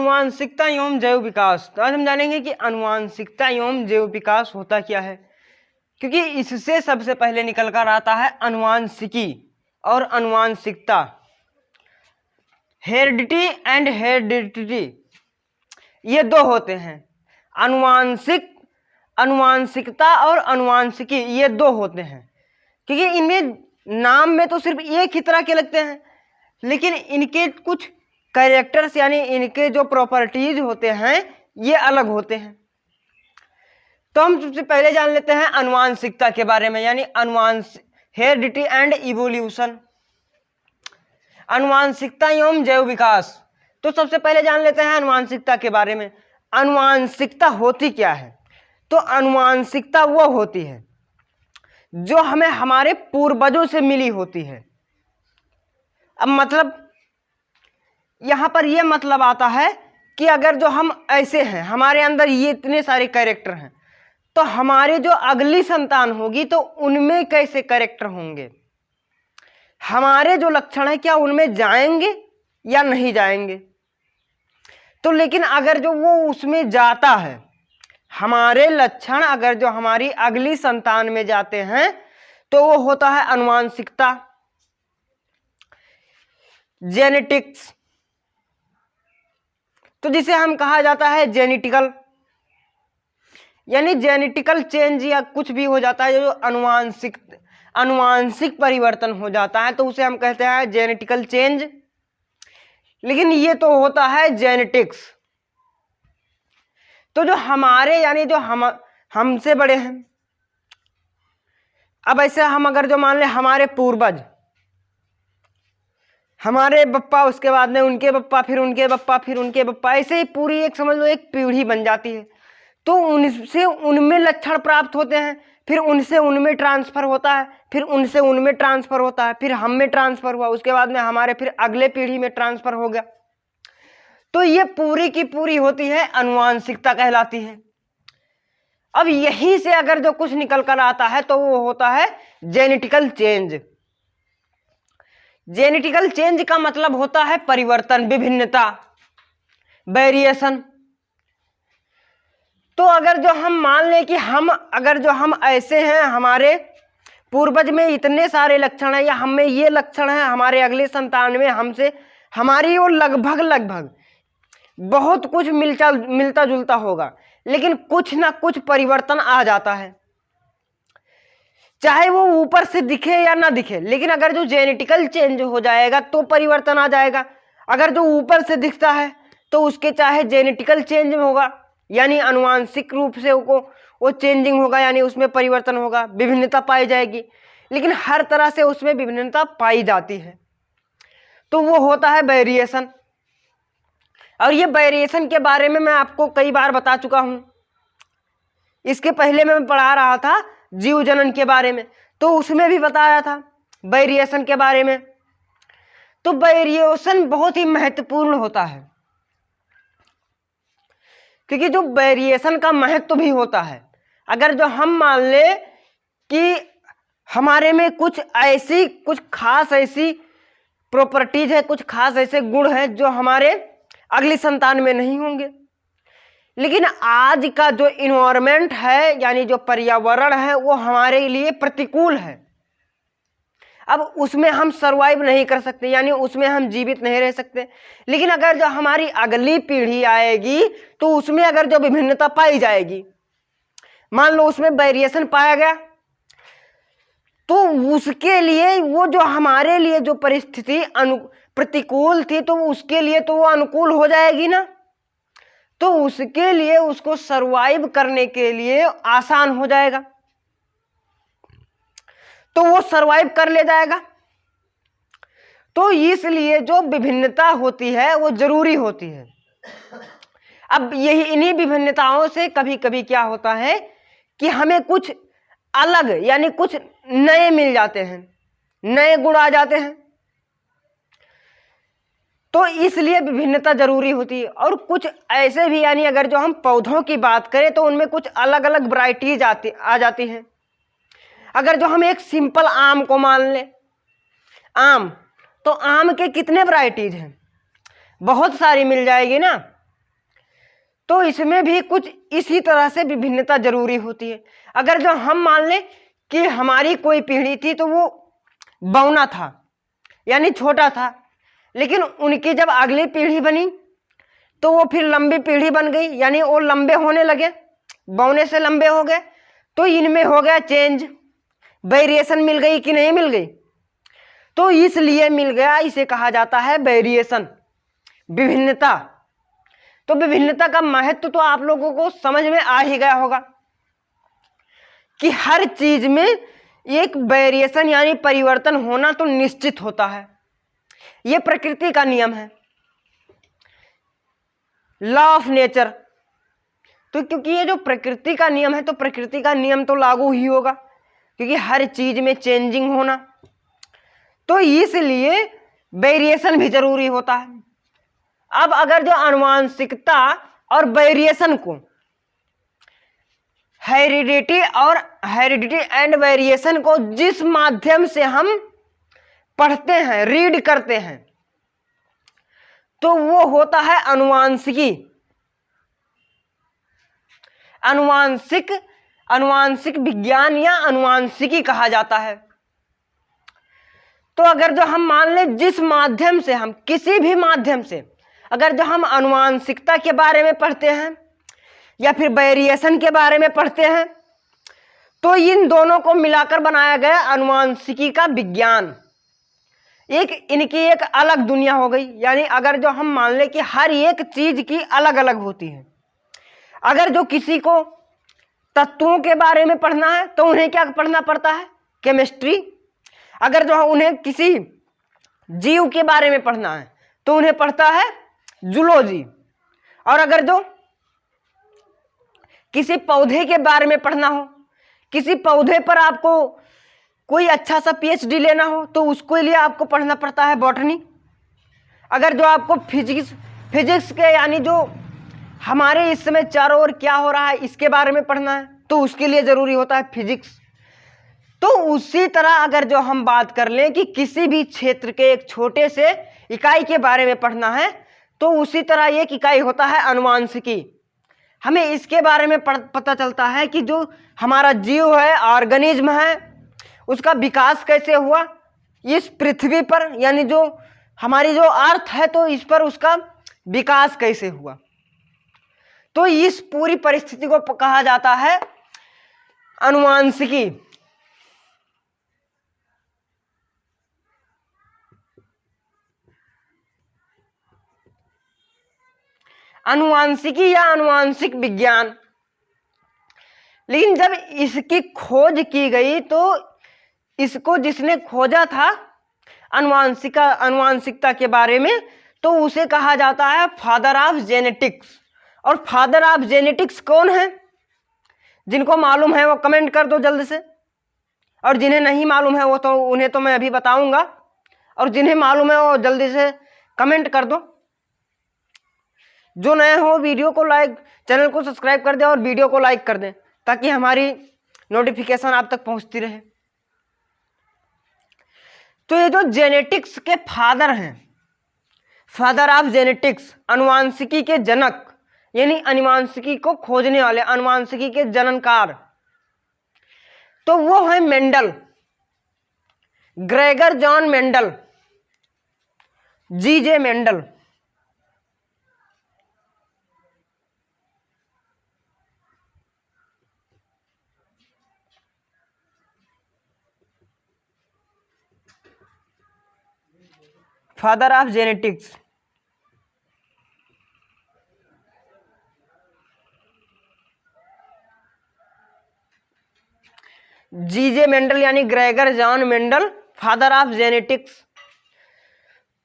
आनुवांशिकता एवं जैव विकास। तो आज हम जानेंगे कि आनुवांशिकता एवं जैव विकास होता क्या है, क्योंकि इससे सबसे पहले निकल कर आता है आनुवांशिकी और आनुवांशिकता। हेरिडिटी एंड हेरिडिटी ये दो होते हैं। आनुवांशिकता और आनुवांशिकी ये दो होते हैं, क्योंकि इनमें नाम में तो सिर्फ एक ही तरह के लगते हैं, लेकिन इनके कुछ कैरेक्टर्स यानी इनके जो प्रॉपर्टीज होते हैं ये अलग होते हैं। तो हम सबसे पहले जान लेते हैं आनुवांशिकता के बारे में, यानी हेरिडिटी एंड इवोल्यूशन, आनुवांशिकता एवं जैव विकास। तो सबसे पहले जान लेते हैं आनुवांशिकता के बारे में। आनुवांशिकता होती क्या है? तो आनुवांशिकता वो होती है जो हमें हमारे पूर्वजों से मिली होती है। अब मतलब यहां पर यह मतलब आता है कि अगर जो हम ऐसे हैं, हमारे अंदर ये इतने सारे कैरेक्टर हैं, तो हमारे जो अगली संतान होगी तो उनमें कैसे कैरेक्टर होंगे, हमारे जो लक्षण है क्या उनमें जाएंगे या नहीं जाएंगे। तो लेकिन अगर जो वो उसमें जाता है, हमारे लक्षण अगर जो हमारी अगली संतान में जाते हैं तो वो होता है आनुवांशिकता, जेनेटिक्स। तो जिसे हम कहा जाता है जेनेटिकल, यानी जेनेटिकल चेंज या कुछ भी हो जाता है जो आनुवांशिक परिवर्तन हो जाता है तो उसे हम कहते हैं जेनेटिकल चेंज। लेकिन ये तो होता है जेनेटिक्स। तो जो हमारे यानी जो हमसे बड़े हैं, अब ऐसे हम अगर जो मान ले हमारे पूर्वज, हमारे बप्पा, उसके बाद में उनके बप्पा, फिर उनके बप्पा, फिर उनके बप्पा, ऐसे ही पूरी एक समझ लो एक पीढ़ी बन जाती है। तो उनसे उनमें लक्षण प्राप्त होते हैं, फिर उनसे उनमें ट्रांसफर होता है, फिर उनसे उनमें ट्रांसफर होता है, फिर हम में ट्रांसफर हुआ, उसके बाद में हमारे फिर अगले पीढ़ी में ट्रांसफर हो गया। तो ये पूरी की पूरी होती है आनुवांशिकता कहलाती है। अब यहीं से अगर जो कुछ निकल कर आता है तो वो होता है जेनेटिकल चेंज। जेनेटिकल चेंज का मतलब होता है परिवर्तन, विभिन्नता, वेरिएशन। तो अगर जो हम मान लें कि अगर जो हम ऐसे हैं, हमारे पूर्वज में इतने सारे लक्षण हैं या हम में ये लक्षण है, हमारे अगले संतान में हमसे हमारी वो लगभग बहुत कुछ मिलता जुलता होगा, लेकिन कुछ ना कुछ परिवर्तन आ जाता है, चाहे वो ऊपर से दिखे या ना दिखे। लेकिन अगर जो जेनेटिकल चेंज हो जाएगा तो परिवर्तन आ जाएगा। अगर जो ऊपर से दिखता है तो उसके चाहे जेनेटिकल चेंज होगा, यानी आनुवांशिक रूप से वो चेंजिंग होगा, यानी उसमें परिवर्तन होगा, विभिन्नता पाई जाएगी। लेकिन हर तरह से उसमें विभिन्नता पाई जाती है, तो वो होता है वेरिएशन। और ये वेरिएशन के बारे में मैं आपको कई बार बता चुका हूं। इसके पहले मैं पढ़ा रहा था जीव जनन के बारे में, तो उसमें भी बताया था वेरिएशन के बारे में। तो वेरिएशन बहुत ही महत्वपूर्ण होता है, क्योंकि जो वेरिएशन का महत्व भी होता है। अगर जो हम मान ले कि हमारे में कुछ खास ऐसी प्रॉपर्टीज है, कुछ खास ऐसे गुण हैं जो हमारे अगली संतान में नहीं होंगे, लेकिन आज का जो इन्वायरमेंट है यानी जो पर्यावरण है वो हमारे लिए प्रतिकूल है। अब उसमें हम सरवाइव नहीं कर सकते, यानी उसमें हम जीवित नहीं रह सकते। लेकिन अगर जो हमारी अगली पीढ़ी आएगी तो उसमें अगर जो विभिन्नता पाई जाएगी, मान लो उसमें वेरिएशन पाया गया, तो उसके लिए वो जो हमारे लिए जो परिस्थिति प्रतिकूल थी तो उसके लिए तो वो अनुकूल हो जाएगी ना। तो उसके लिए उसको सरवाइव करने के लिए आसान हो जाएगा, तो वो सरवाइव कर ले जाएगा। तो इसलिए जो विभिन्नता होती है वो जरूरी होती है। अब यही इन्हीं विभिन्नताओं से कभी कभी क्या होता है कि हमें कुछ अलग यानी कुछ नए मिल जाते हैं, नए गुण आ जाते हैं। तो इसलिए विभिन्नता जरूरी होती है। और कुछ ऐसे भी, यानी अगर जो हम पौधों की बात करें तो उनमें कुछ अलग अलग वैरायटीज आ जाती हैं। अगर जो हम एक सिंपल आम को मान लें, आम, तो आम के कितने वैरायटीज हैं, बहुत सारी मिल जाएगी ना। तो इसमें भी कुछ इसी तरह से विभिन्नता जरूरी होती है। अगर जो हम मान लें कि हमारी कोई पीढ़ी थी तो वो बौना था यानी छोटा था, लेकिन उनकी जब अगली पीढ़ी बनी तो वो फिर लंबी पीढ़ी बन गई, यानी वो लंबे होने लगे, बौने से लंबे हो गए। तो इनमें हो गया चेंज, वेरिएशन मिल गई कि नहीं मिल गई? तो इसलिए मिल गया, इसे कहा जाता है वेरिएशन, विभिन्नता। तो विभिन्नता का महत्व तो आप लोगों को समझ में आ ही गया होगा कि हर चीज में एक वेरिएशन यानी परिवर्तन होना तो निश्चित होता है। यह प्रकृति का नियम है, लॉ ऑफ नेचर। तो क्योंकि ये जो प्रकृति का नियम है तो प्रकृति का नियम तो लागू ही होगा, क्योंकि हर चीज में चेंजिंग होना, तो इसलिए वेरिएशन भी जरूरी होता है। अब अगर जो आनुवांशिकता और वेरिएशन को, हेरिडिटी एंड वेरिएशन को जिस माध्यम से हम पढ़ते हैं, रीड करते हैं, तो वो होता है आनुवांशिकी। आनुवांशिक विज्ञान या आनुवांशिकी कहा जाता है। तो अगर जो हम मान लें जिस माध्यम से हम, किसी भी माध्यम से अगर जो हम आनुवांशिकता के बारे में पढ़ते हैं या फिर वेरिएशन के बारे में पढ़ते हैं, तो इन दोनों को मिलाकर बनाया गया आनुवांशिकी का विज्ञान। इनकी एक अलग दुनिया हो गई। यानी अगर जो हम मान लें कि हर एक चीज की अलग अलग होती है। अगर जो किसी को तत्वों के बारे में पढ़ना है तो उन्हें क्या पढ़ना पड़ता है? केमिस्ट्री। अगर जो उन्हें किसी जीव के बारे में पढ़ना है तो उन्हें पढ़ता है जूलॉजी। और अगर जो किसी पौधे के बारे में पढ़ना हो, किसी पौधे पर आपको कोई अच्छा सा पीएचडी लेना हो तो उसके लिए आपको पढ़ना पड़ता है बॉटनी। अगर जो आपको फिजिक्स के यानी जो हमारे इस समय चारों ओर क्या हो रहा है इसके बारे में पढ़ना है तो उसके लिए जरूरी होता है फिजिक्स। तो उसी तरह अगर जो हम बात कर लें कि किसी भी क्षेत्र के एक छोटे से इकाई के बारे में पढ़ना है तो उसी तरह एक इकाई होता है आनुवांशिकी। हमें इसके बारे में पता चलता है कि जो हमारा जीव है, ऑर्गेनिज्म है, उसका विकास कैसे हुआ इस पृथ्वी पर, यानी जो हमारी जो अर्थ है तो इस पर उसका विकास कैसे हुआ। तो इस पूरी परिस्थिति को कहा जाता है आनुवांशिकी। आनुवांशिकी या आनुवांशिक विज्ञान। लेकिन जब इसकी खोज की गई तो इसको जिसने खोजा था आनुवांशिकता के बारे में, तो उसे कहा जाता है फादर ऑफ जेनेटिक्स। और फादर ऑफ जेनेटिक्स कौन है? जिनको मालूम है वो कमेंट कर दो जल्द से, और जिन्हें नहीं मालूम है वो तो उन्हें तो मैं अभी बताऊंगा, और जिन्हें मालूम है वो जल्दी से कमेंट कर दो। जो नए हो वीडियो को लाइक, चैनल को सब्सक्राइब कर दें और वीडियो को लाइक कर दें ताकि हमारी नोटिफिकेशन आप तक पहुंचती रहे। तो ये जो जेनेटिक्स के फादर हैं, फादर ऑफ जेनेटिक्स, आनुवांशिकी के जनक, यानी आनुवांशिकी को खोजने वाले, आनुवांशिकी के जननकार, तो वो है Mendel, Gregor John Mendel, GJ Mendel. Father of genetics. GJ Mendel यानी Gregor John Mendel, father of genetics.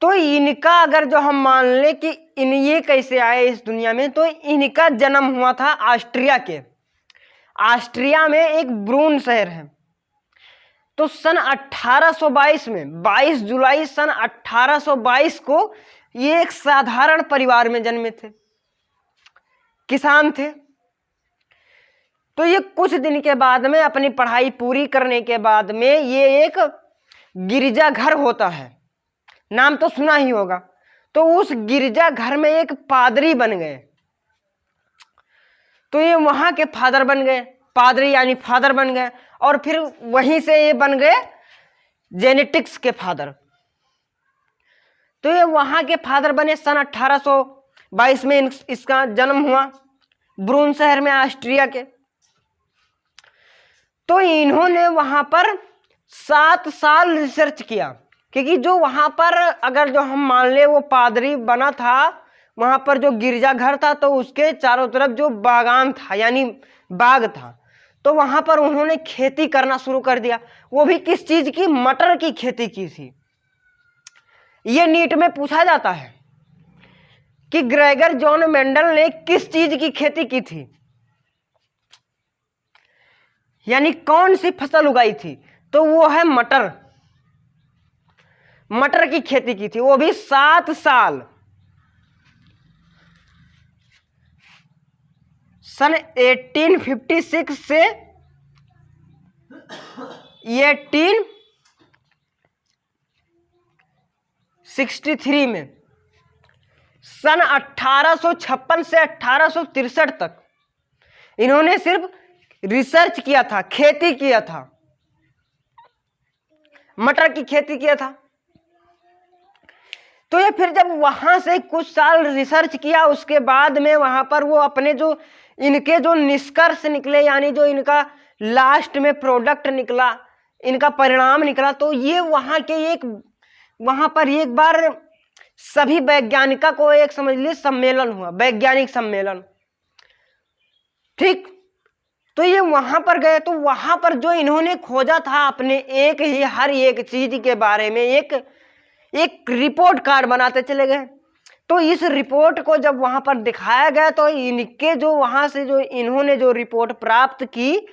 तो इनका अगर जो हम मान ले कि ये कैसे आए इस दुनिया में, तो इनका जन्म हुआ था ऑस्ट्रिया के। ऑस्ट्रिया में एक ब्रून शहर है। तो सन 1822 में, 22 जुलाई सन 1822 को ये एक साधारण परिवार में जन्मे थे, किसान थे। तो ये कुछ दिन के बाद में अपनी पढ़ाई पूरी करने के बाद में ये एक गिरजाघर होता है, नाम तो सुना ही होगा। तो उस गिरजाघर में एक पादरी बन गए। तो ये वहां के फादर बन गए, पादरी यानी फादर बन गए, और फिर वहीं से ये बन गए जेनेटिक्स के फादर। तो ये वहां के फादर बने। सन 1822 में इसका जन्म हुआ ब्रून शहर में, ऑस्ट्रिया के। तो इन्होंने वहां पर 7 साल रिसर्च किया, क्योंकि जो वहां पर अगर जो हम मान ले वो पादरी बना था, वहां पर जो गिरजाघर था तो उसके चारों तरफ जो बागान था यानी बाग था, तो वहां पर उन्होंने खेती करना शुरू कर दिया। वो भी किस चीज की? मटर की खेती की थी। ये नीट में पूछा जाता है कि ग्रेगर जॉन मेंडल ने किस चीज की खेती की थी, यानी कौन सी फसल उगाई थी? तो वो है मटर। मटर की खेती की थी, वो भी 7 साल। सन 1856 से 1863 में, सन 1856 से 1863 तक इन्होंने सिर्फ रिसर्च किया था, खेती किया था, मटर की खेती किया था। तो ये फिर जब वहां से कुछ साल रिसर्च किया, उसके बाद में वहां पर वो अपने जो इनके जो निष्कर्ष निकले, यानी जो इनका लास्ट में प्रोडक्ट निकला, इनका परिणाम निकला, तो ये वहां पर एक बार सभी वैज्ञानिकों को एक समझ लीजिए सम्मेलन हुआ, वैज्ञानिक सम्मेलन। ठीक, तो ये वहां पर गए, तो वहां पर जो इन्होंने खोजा था अपने हर एक चीज के बारे में एक रिपोर्ट कार्ड बनाते चले गए। तो इस रिपोर्ट को जब वहां पर दिखाया गया, तो इनके जो वहां से जो इन्होंने जो रिपोर्ट प्राप्त की,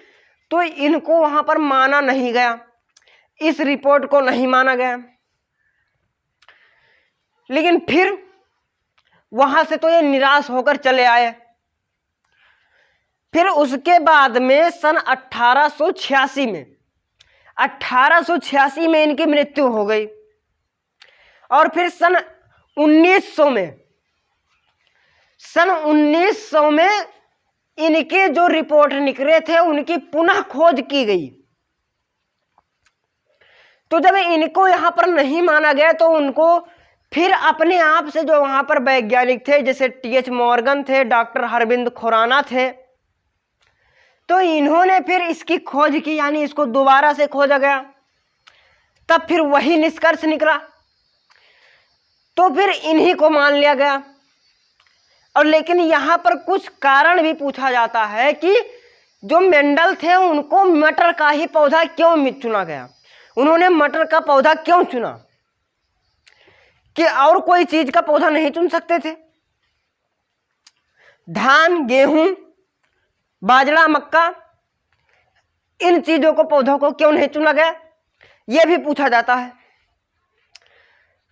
तो इनको वहां पर माना नहीं गया, इस रिपोर्ट को नहीं माना गया। लेकिन फिर वहां से तो ये निराश होकर चले आए। फिर उसके बाद में सन 1886 में इनकी मृत्यु हो गई। और फिर सन 1900 में इनके जो रिपोर्ट निकले थे उनकी पुनः खोज की गई। तो जब इनको यहां पर नहीं माना गया, तो उनको फिर अपने आप से जो वहां पर वैज्ञानिक थे, जैसे टी.एच. मॉर्गन थे, डॉक्टर हरविंद खुराना थे, तो इन्होंने फिर इसकी खोज की, यानी इसको दोबारा से खोजा गया। तब फिर वही निष्कर्ष निकला, तो फिर इन्हीं को मान लिया गया। और लेकिन यहां पर कुछ कारण भी पूछा जाता है कि जो मेंडल थे उनको मटर का ही पौधा क्यों चुना गया, उन्होंने मटर का पौधा क्यों चुना, कि और कोई चीज का पौधा नहीं चुन सकते थे? धान, गेहूं, बाजरा, मक्का, इन चीजों को, पौधों को क्यों नहीं चुना गया, यह भी पूछा जाता है।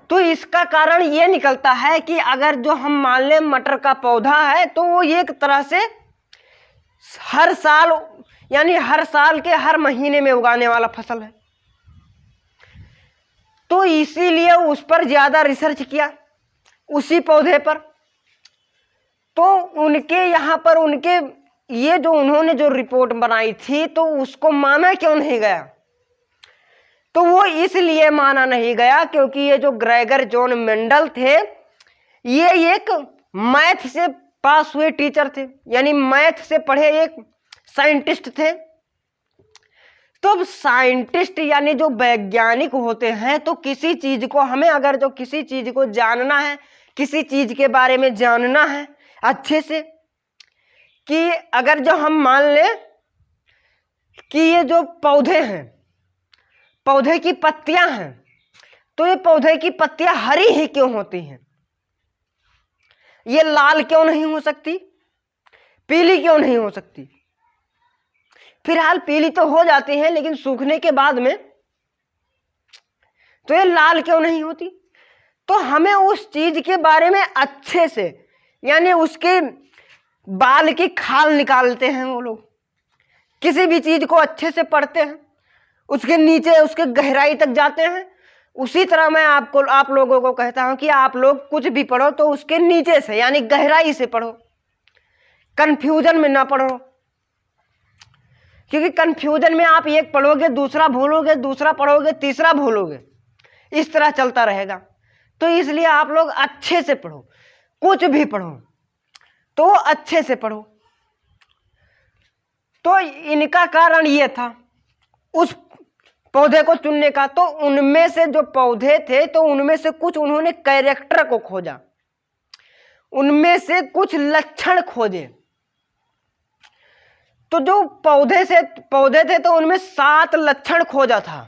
तो इसका कारण यह निकलता है कि अगर जो हम मान लें मटर का पौधा है, तो वो एक तरह से हर साल, यानी हर साल के हर महीने में उगाने वाला फसल है। तो इसीलिए उस पर ज्यादा रिसर्च किया, उसी पौधे पर। तो उनके यहां पर ये जो उन्होंने जो रिपोर्ट बनाई थी, तो उसको माना क्यों नहीं गया? तो वो इसलिए माना नहीं गया क्योंकि ये जो ग्रेगर जॉन मेंडल थे, ये एक मैथ से पास हुए टीचर थे, यानी मैथ से पढ़े एक साइंटिस्ट थे। तो साइंटिस्ट यानी जो वैज्ञानिक होते हैं, तो किसी चीज को हमें अगर जो किसी चीज को जानना है, किसी चीज के बारे में जानना है अच्छे से, कि अगर जो हम मान लें कि ये जो पौधे हैं, पौधे की पत्तियां हैं, तो ये पौधे की पत्तियां हरी ही क्यों होती हैं? ये लाल क्यों नहीं हो सकती? पीली क्यों नहीं हो सकती? फिलहाल पीली तो हो जाती है, लेकिन सूखने के बाद में तो ये लाल क्यों नहीं होती? तो हमें उस चीज के बारे में अच्छे से, यानी उसके बाल की खाल निकालते हैं वो लोग, किसी भी चीज को अच्छे से पढ़ते हैं, उसके नीचे उसके गहराई तक जाते हैं। उसी तरह मैं आप लोगों को कहता हूं कि आप लोग कुछ भी पढ़ो तो उसके नीचे से, यानी गहराई से पढ़ो। कंफ्यूजन में ना पढ़ो, क्योंकि कंफ्यूजन में आप एक पढ़ोगे दूसरा भूलोगे, दूसरा पढ़ोगे तीसरा भूलोगे, इस तरह चलता रहेगा। तो इसलिए आप लोग अच्छे से पढ़ो, कुछ भी पढ़ो तो अच्छे से पढ़ो। तो इनका कारण ये था उस पौधे को चुनने का। तो उनमें से जो पौधे थे तो उनमें से कुछ उन्होंने कैरेक्टर को खोजा, उनमें से कुछ लक्षण खोजे। तो जो पौधे थे तो उनमें 7 लक्षण खोजा था,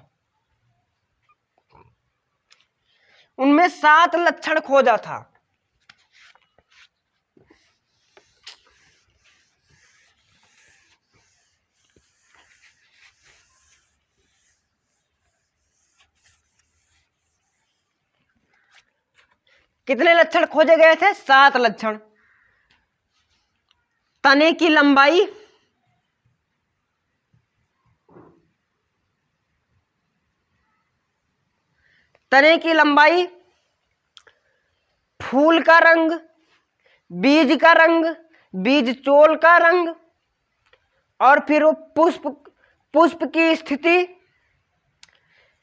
उनमें 7 लक्षण खोजा था। कितने लक्षण खोजे गए थे? 7 लक्षण। तने की लंबाई, तने की लंबाई, फूल का रंग, बीज का रंग, बीज चोल का रंग, और फिर वो पुष्प की स्थिति।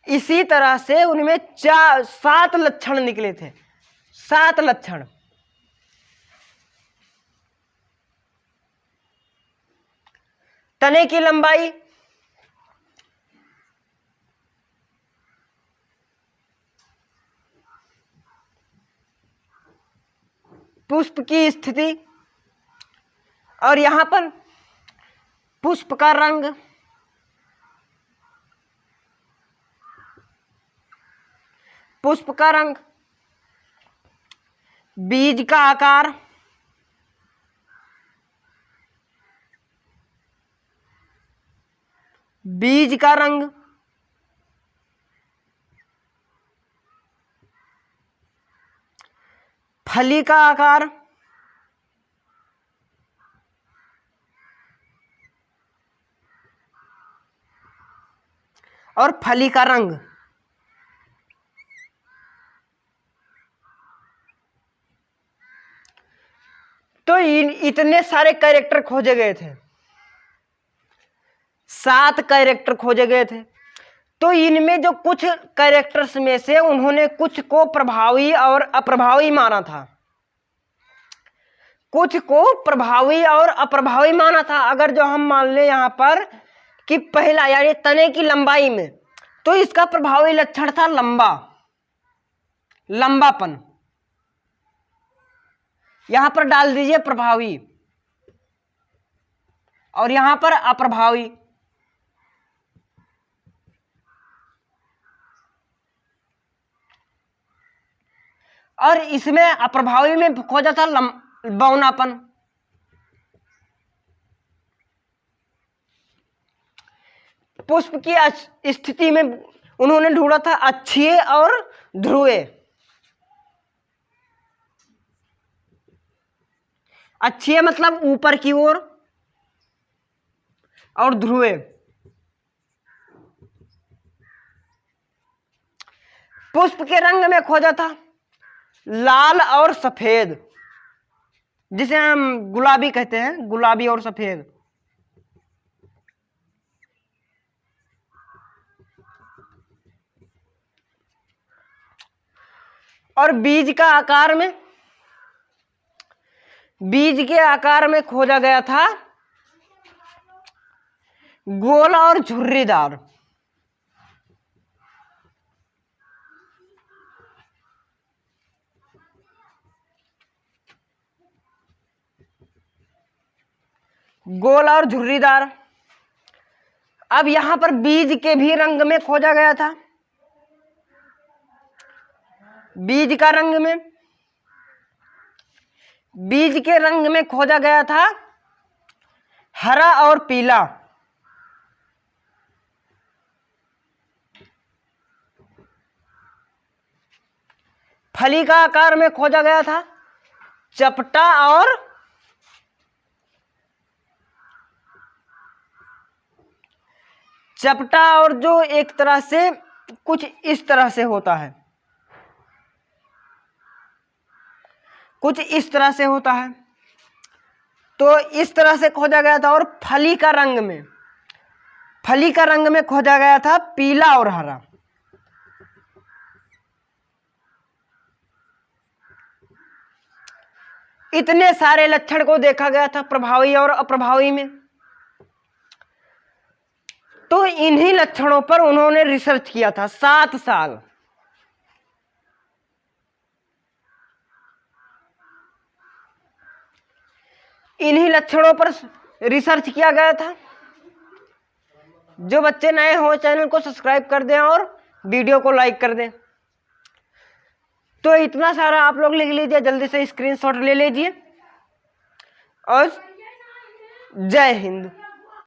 इसी तरह से उनमें 7 लक्षण निकले थे, 7 लक्षण। तने की लंबाई, पुष्प की स्थिति, और यहां पर पुष्प का रंग, पुष्प का रंग, बीज का आकार, बीज का रंग, फली का आकार, और फली का रंग। तो इतने सारे कैरेक्टर खोजे गए थे, 7 कैरेक्टर खोजे गए थे। तो इनमें जो कुछ कैरेक्टर्स में से उन्होंने कुछ को प्रभावी और अप्रभावी माना था, कुछ को प्रभावी और अप्रभावी माना था। अगर जो हम मान ले यहां पर कि पहला यानी तने की लंबाई में, तो इसका प्रभावी लक्षण था लंबापन। यहां पर डाल दीजिए प्रभावी, और यहां पर अप्रभावी। और इसमें अप्रभावी में खोजा था बौनापन। पुष्प की स्थिति में उन्होंने ढूंढा था अक्षीय और ध्रुवीय। अक्षीय मतलब ऊपर की ओर, और ध्रुवीय। पुष्प के रंग में खोजा था लाल और सफेद, जिसे हम गुलाबी कहते हैं, गुलाबी और सफेद। और बीज का आकार में, बीज के आकार में खोजा गया था गोल और झुर्रीदार। गोल और झुर्रीदार। अब यहां पर बीज के भी रंग में खोजा गया था, बीज का रंग में, बीज के रंग में खोजा गया था हरा और पीला। फली का आकार में खोजा गया था चपटा और जो एक तरह से कुछ इस तरह से होता है, कुछ इस तरह से होता है। तो इस तरह से खोजा गया था। और फली का रंग में खोजा गया था पीला और हरा। इतने सारे लक्षण को देखा गया था प्रभावी और अप्रभावी में। तो इन्हीं लक्षणों पर उन्होंने रिसर्च किया था 7 साल। इन्हीं लक्षणों पर रिसर्च किया गया था। जो बच्चे नए हो चैनल को सब्सक्राइब कर दें और वीडियो को लाइक कर दें। तो इतना सारा आप लोग लिख लीजिए, जल्दी से स्क्रीनशॉट ले लीजिए। और जय हिंद।